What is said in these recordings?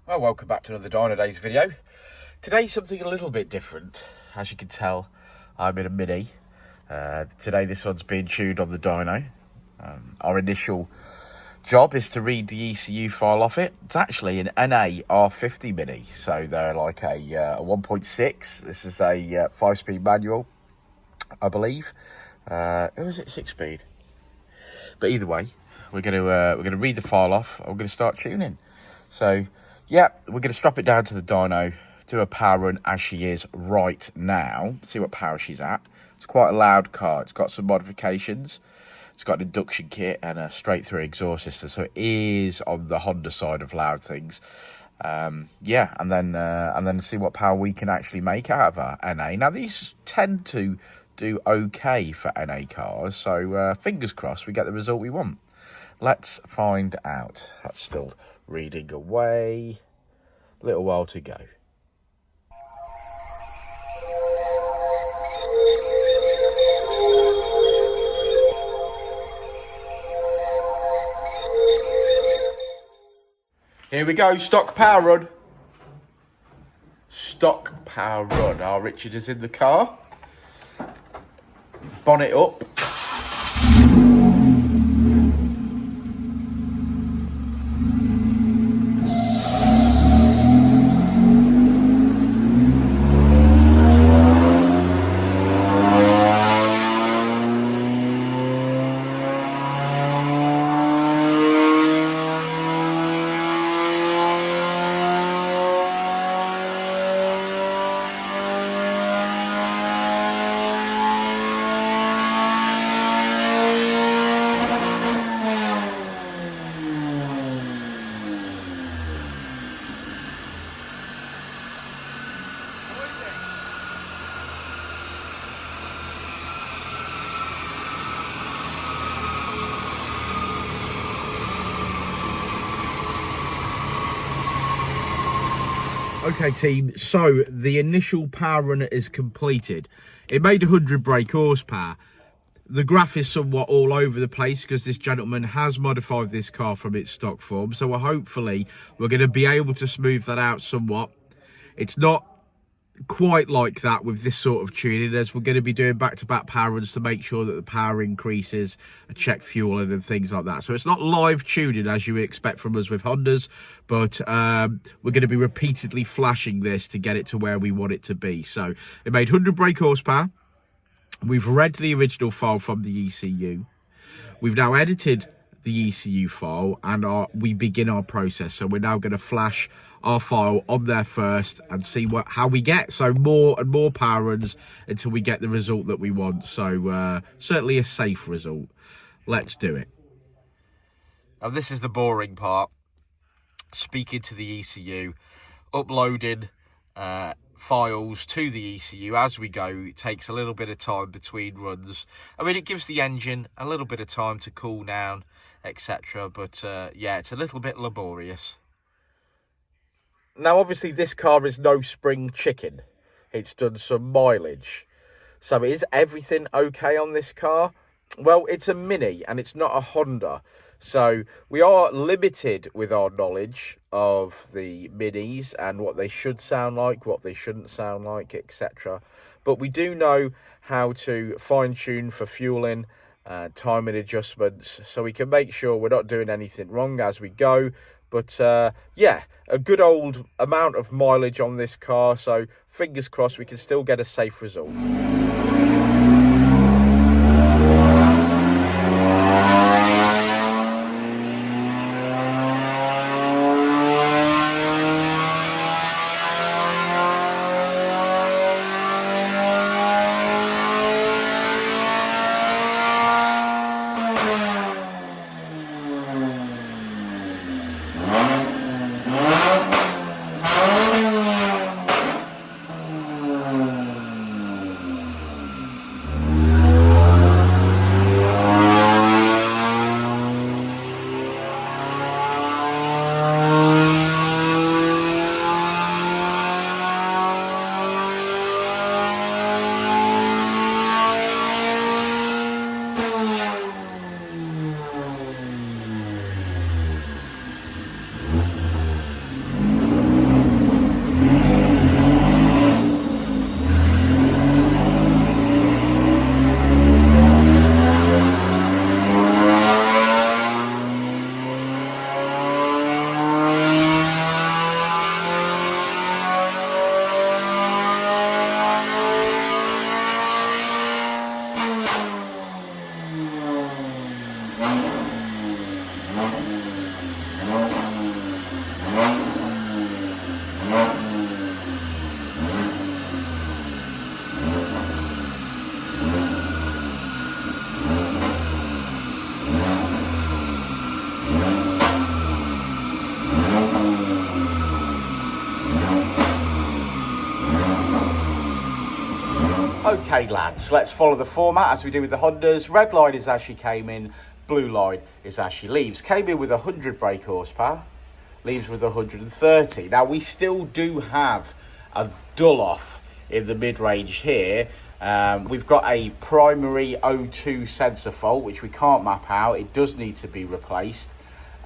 Well, welcome back to another Dynodaze video. Today's something a little bit different. As you can tell, I'm in a Mini. Today this one's being tuned on the dyno. Our initial job is to read the ECU file off it. It's actually an NA R50 Mini, so they're like a 1.6. This is a 5-speed manual, I believe. Or is it 6-speed? But either way, we're gonna read the file off. We're gonna start tuning. So yeah, we're going to strap it down to the dyno, do a power run as she is right now, see what power she's at. It's quite a loud car. It's got some modifications. It's got an induction kit and a straight through exhaust system, so it is on the Honda side of loud things. Yeah, and then see what power we can actually make out of our NA. Now these tend to do okay for NA cars, so fingers crossed we get the result we want. Let's find out. That's still reading away. A little while to go. Here we go, stock power run. Stock power run. Our Richard is in the car. Bonnet up. Okay team, so the initial power run is completed. It made 100 brake horsepower. The graph is somewhat all over the place because this gentleman has modified this car from its stock form, so hopefully we're going to be able to smooth that out somewhat. It's not quite like that with this sort of tuning, as we're going to be doing back-to-back power runs to make sure that the power increases, check fueling and things like that. So it's not live tuning as you would expect from us with Hondas, but we're going to be repeatedly flashing this to get it to where we want it to be. So it made 100 brake horsepower. We've read the original file from the ECU. We've now edited the ECU file and we begin our process. So we're now going to flash our file on there first and see how we get. So more and more power runs until we get the result that we want. So certainly a safe result. Let's do it. Now this is the boring part. Speaking to the ECU, uploading files to the ECU as we go. It takes a little bit of time between runs. I mean, it gives the engine a little bit of time to cool down, etc. But yeah, it's a little bit laborious. Now, obviously, this car is no spring chicken. It's done some mileage. So is everything okay on this car? Well, it's a Mini and it's not a Honda. So we are limited with our knowledge of the Minis and what they should sound like, what they shouldn't sound like, etc. But we do know how to fine-tune for fueling, timing adjustments, so we can make sure we're not doing anything wrong as we go. But yeah, a good old amount of mileage on this car, so fingers crossed we can still get a safe result. Okay lads, let's follow the format as we do with the Hondas. Red line is as she came in, blue line is as she leaves. Came in with 100 brake horsepower, leaves with 130. Now we still do have a dull off in the mid-range here. We've got a primary O2 sensor fault which we can't map out. It does need to be replaced,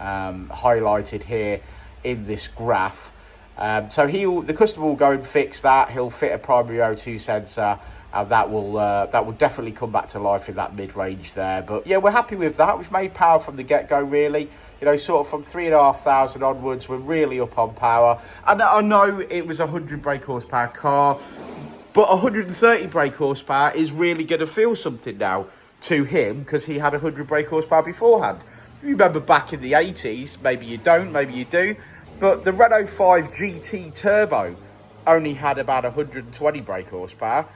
highlighted here in this graph. So the customer will go and fix that. He'll fit a primary O2 sensor, and that will definitely come back to life in that mid-range there. But yeah, we're happy with that. We've made power from the get-go, really. You know, sort of from 3,500 onwards, we're really up on power. And I know it was a 100 brake horsepower car, but 130 brake horsepower is really going to feel something now to him, because he had 100 brake horsepower beforehand. You remember back in the 80s, maybe you don't, maybe you do, but the Renault 5 GT Turbo only had about 120 brake horsepower.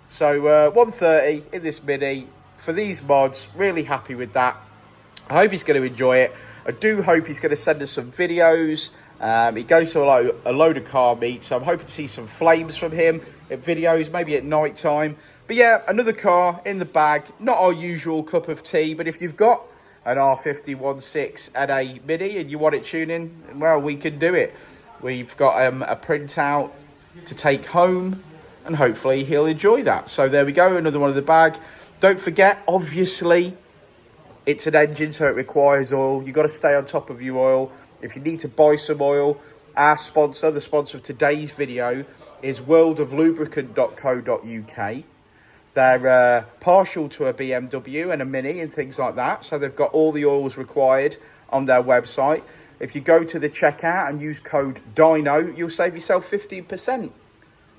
So 130 in this Mini for these mods, really happy with that. I hope he's going to enjoy it. I do hope he's going to send us some videos. He goes to a load of car meets, so I'm hoping to see some flames from him at videos, maybe at night time. But yeah, another car in the bag, not our usual cup of tea, but if you've got an R50 1.6 and a Mini and you want it tuning, well, we can do it. We've got a printout to take home, and hopefully he'll enjoy that. So there we go, another one in the bag. Don't forget, obviously, it's an engine, so it requires oil. You've got to stay on top of your oil. If you need to buy some oil, our sponsor, the sponsor of today's video, is worldoflubricant.co.uk. They're partial to a BMW and a Mini and things like that. So they've got all the oils required on their website. If you go to the checkout and use code DYNO, you'll save yourself 15%.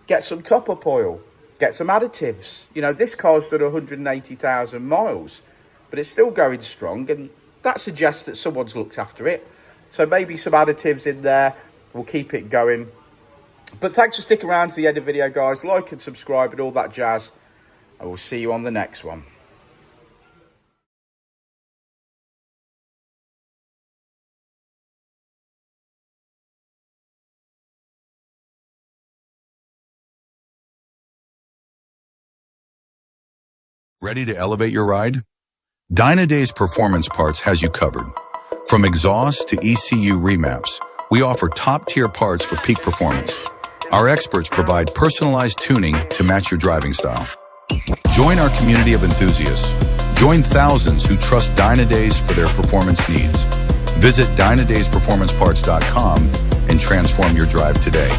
Get some top-up oil. Get some additives. You know, this car's done 180,000 miles, but it's still going strong, and that suggests that someone's looked after it. So maybe some additives in there will keep it going. But thanks for sticking around to the end of the video, guys. Like and subscribe and all that jazz. I will see you on the next one. Ready to elevate your ride? Dynodaze Performance Parts has you covered. From exhaust to ECU remaps, we offer top-tier parts for peak performance. Our experts provide personalized tuning to match your driving style. Join our community of enthusiasts. Join thousands who trust Dynodaze for their performance needs. Visit dynodazeperformanceparts.com and transform your drive today.